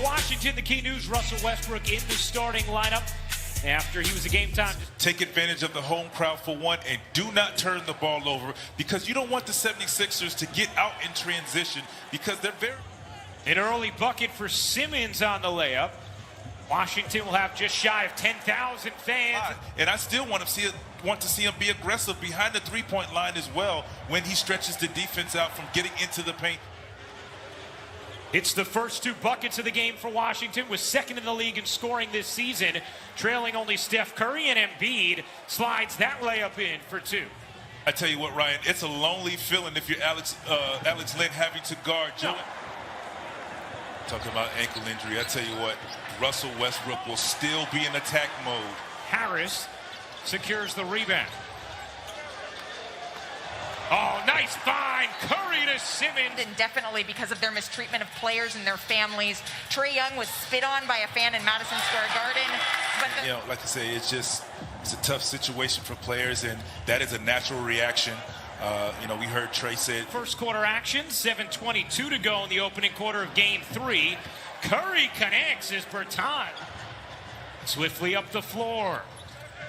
Washington, the key news, Russell Westbrook in the starting lineup after he was a game time. Take advantage of the home crowd for one, and do not turn the ball over, because you don't want the 76ers to get out in transition, because they're very... An early bucket for Simmons on the layup. Washington will have just shy of 10,000 fans. And I still want to see him be aggressive behind the three-point line as well when he stretches the defense out from getting into the paint. It's the first two buckets of the game for Washington, was second in the league in scoring this season, trailing only Steph Curry, and Embiid slides that layup in for two. I tell you what, Ryan, it's a lonely feeling if you're Alex Len having to guard Joe. Talking about ankle injury, I tell you what, Russell Westbrook will still be in attack mode. Harris secures the rebound. Oh, nice find. Curry to Simmons. And definitely because of their mistreatment of players and their families. Trae Young was spit on by a fan in Madison Square Garden. But like I say, it's a tough situation for players, and that is a natural reaction. We heard Trae say it. First quarter action, 7:22 to go in the opening quarter of game 3. Curry connects as Bertan swiftly up the floor.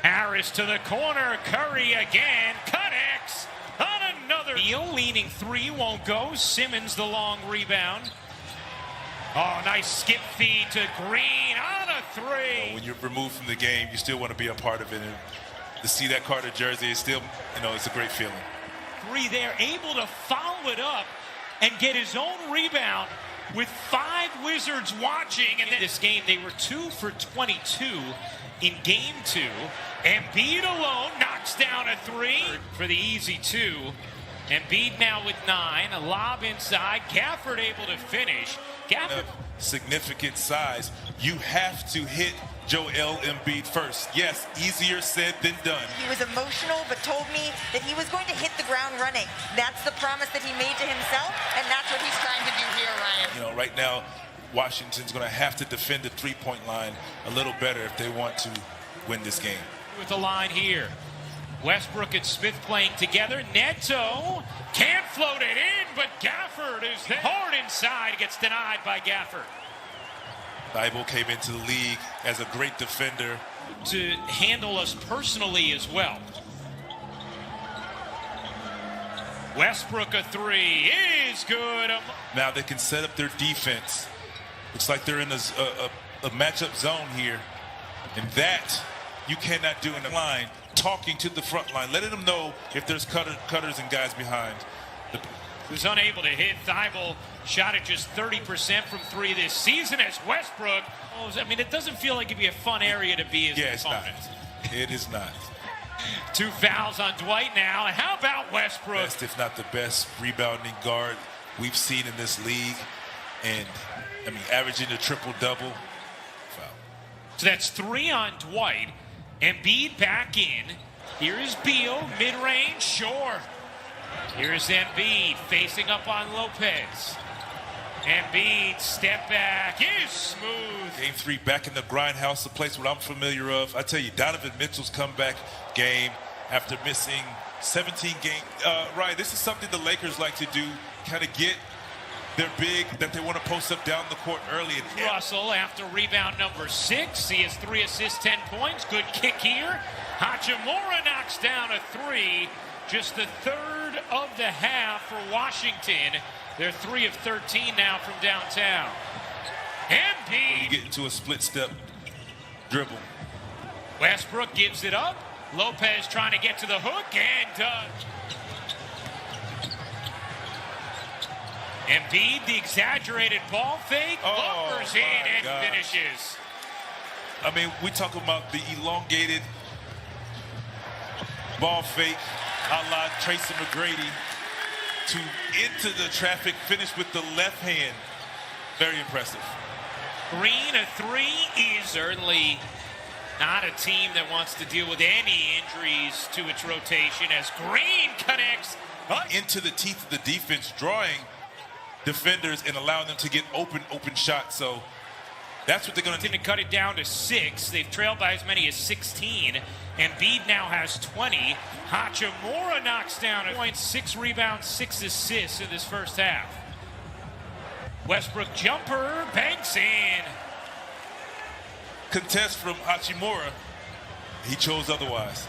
Harris to the corner. Curry again connects on another. Neal leaning three, won't go. Simmons the long rebound. Oh, nice skip feed to Green on a three. When you're removed from the game, you still want to be a part of it. And to see that Carter jersey is still, it's a great feeling. Three there, able to follow it up and get his own rebound with 5 Wizards watching. And in this game, they were 2 for 22 in game 2. Embiid alone knocks down a 3 for the easy 2. Embiid now with 9, a lob inside. Gafford able to finish. Gafford. Significant size. You have to hit Joel Embiid first. Yes, easier said than done. He was emotional, but told me that he was going to hit the ground running. That's the promise that he made to himself, and that's what he's trying to do here, Ryan. Right now, Washington's going to have to defend the three-point line a little better if they want to win this game. With the line here, Westbrook and Smith playing together. Neto can't float it in, but Gafford is there. Hard inside, gets denied by Gafford. Thibault came into the league as a great defender. To handle us personally as well. Westbrook a 3 is good. Now they can set up their defense. Looks like they're in a matchup zone here. And that you cannot do in the line. Talking to the front line, letting them know if there's cutters and guys behind. Was unable to hit. Thibault shot at just 30% from 3 this season as Westbrook. It doesn't feel like it'd be a fun area to be as an opponent. It is not. 2 fouls on Dwight now. And how about Westbrook? Best, if not the best, rebounding guard we've seen in this league. And, averaging a triple-double. Foul. So that's 3 on Dwight. Embiid back in. Here is Beal, mid-range, sure. Here's Embiid facing up on Lopez. Embiid, step back, is smooth. Game 3 back in the grindhouse, a place what I'm familiar of. I tell you, Donovan Mitchell's comeback game after missing 17 games. Ryan, this is something the Lakers like to do, kind of get their big that they want to post up down the court early. Russell after rebound number 6. He has 3 assists, 10 points. Good kick here. Hachimura knocks down a 3. Just the 3rd of the half for Washington. They're 3 of 13 now from downtown. Embiid. You get into a split step dribble. Westbrook gives it up. Lopez trying to get to the hook and does. Embiid, the exaggerated ball fake, lumbers in and finishes. We talk about the elongated ball fake a la Tracy McGrady to into the traffic, finish with the left hand. Very impressive. Green, a 3 is certainly not a team that wants to deal with any injuries to its rotation as Green connects. Into the teeth of the defense, drawing defenders and allowing them to get open shots. So that's what they're going to do. To cut it down to 6. They've trailed by as many as 16. Embiid now has 20. Hachimura knocks down a point. 6 rebounds, 6 assists in this first half. Westbrook jumper, banks in. Contest from Hachimura. He chose otherwise.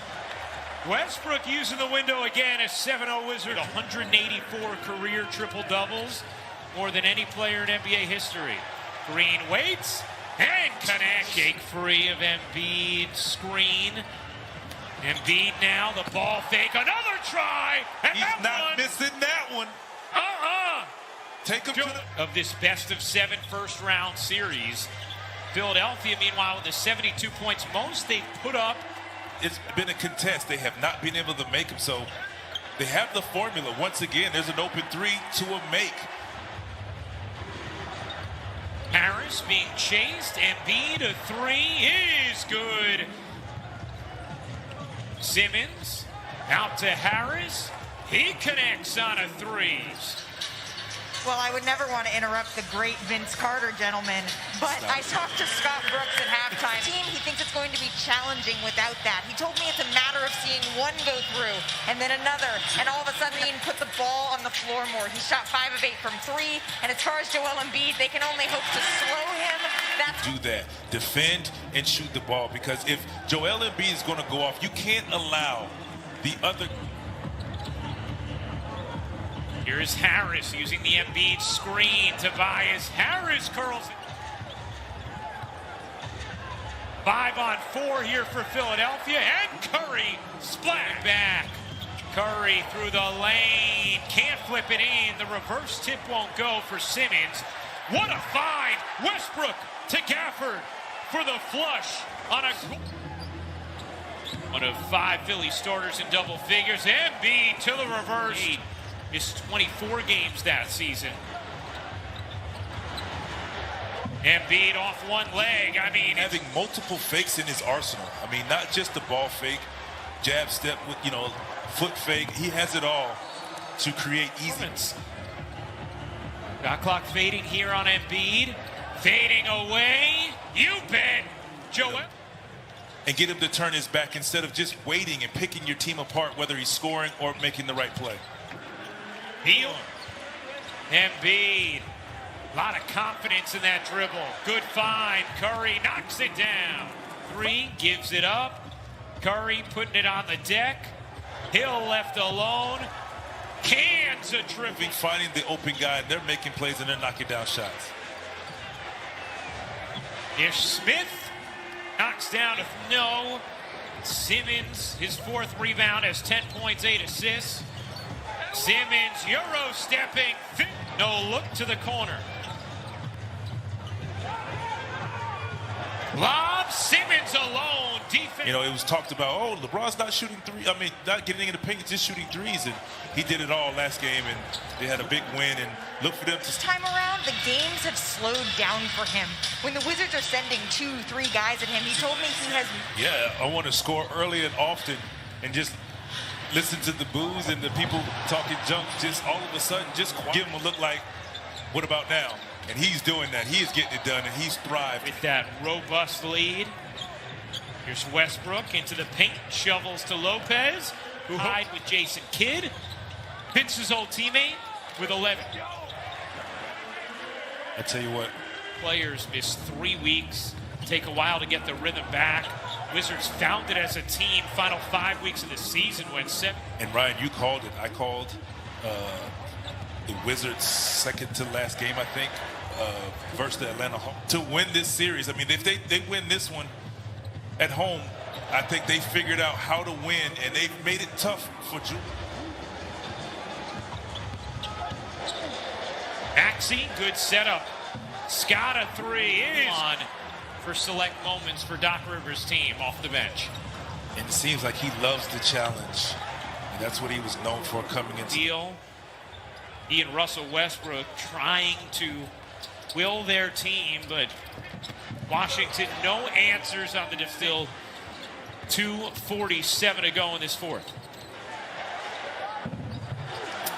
Westbrook using the window again, a 7-0 Wizard, 184 career triple-doubles, more than any player in NBA history. Green waits and connect. Jake free of Embiid, screen. Embiid now, the ball fake, another try, and He's that not one. missing that one. Take him to the... Of this best-of-7 first-round series, Philadelphia, meanwhile, with the 72 points most they've put up. It's been a contest. They have not been able to make them, so they have the formula. Once again, there's an open three to a make. Harris being chased. Embiid, a three is good. Simmons out to Harris. He connects on a three. Well, I would never want to interrupt the great Vince Carter, gentlemen, but I talked to Scott Brooks at halftime. He thinks it's going to be challenging without that. He told me it's a matter of seeing one go through and then another, and all of a sudden he put the ball on the floor more. He shot 5 of 8 from 3, and as far as Joel Embiid, they can only hope to slow him. Do that. Defend and shoot the ball, because if Joel Embiid is going to go off, you can't allow the other... Here's Harris using the Embiid screen. Tobias Harris curls it. 5 on 4 here for Philadelphia, and Curry splat back. Curry through the lane, can't flip it in. The reverse tip won't go for Simmons. What a find! Westbrook to Gafford for the flush on a... One of 5 Philly starters in double figures. Embiid to the reverse. Missed 24 games that season. Embiid off one leg. I mean, having multiple fakes in his arsenal. I mean, not just the ball fake, jab step with, foot fake. He has it all to create easiness. Shot clock fading here on Embiid. Fading away. You bet, Joel. And get him to turn his back instead of just waiting and picking your team apart, whether he's scoring or making the right play. Heel. Embiid. A lot of confidence in that dribble. Good find. Curry knocks it down. 3, gives it up. Curry putting it on the deck. Hill left alone. Cans a triple. Finding the open guy, they're making plays and they're knocking down shots. Ish Smith knocks down a no. Simmons, his 4th rebound, has 10 points, 8 assists. Simmons, Euro stepping. No look to the corner. Lob, Simmons alone. Defense. It was talked about, LeBron's not shooting not getting in the paint, just shooting threes. And he did it all last game, and they had a big win. And look for them to... This time around, the games have slowed down for him. When the Wizards are sending 2, 3 guys at him, he told me he has... Yeah, I want to score early and often and just listen to the boos and the people talking junk. Just all of a sudden, just give him a look like, what about now? And he's doing that. He is getting it done, and he's thrived. With that robust lead. Here's Westbrook into the paint. Shovels to Lopez, who tied with Jason Kidd. Vince's old teammate with 11. I tell you what. Players miss 3 weeks. Take a while to get the rhythm back. Wizards founded as a team. Final 5 weeks of the season went 7. And Ryan, you called it. I called the Wizards' second to last game, I think, versus the Atlanta Hawks. To win this series, I mean, if they win this one at home, I think they figured out how to win, and they've made it tough for Julius. Maxey, good setup. Scott, a 3 is on for select moments for Doc Rivers' team off the bench. And it seems like he loves the challenge. And that's what he was known for coming into. Deal. He and Russell Westbrook trying to will their team, but Washington no answers on the still 2:47 to go in this 4th.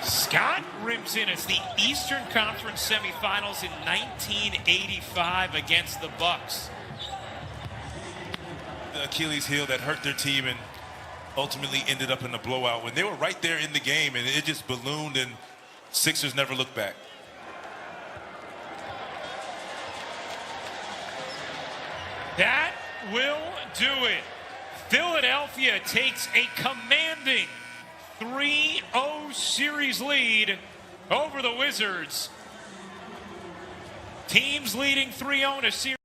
Scott rims in. It's the Eastern Conference semifinals in 1985 against the Bucks. The Achilles heel that hurt their team and ultimately ended up in a blowout when they were right there in the game, and it just ballooned, and Sixers never looked back. That will do it. Philadelphia takes a commanding 3-0 series lead over the Wizards. Teams leading 3-0 in a series.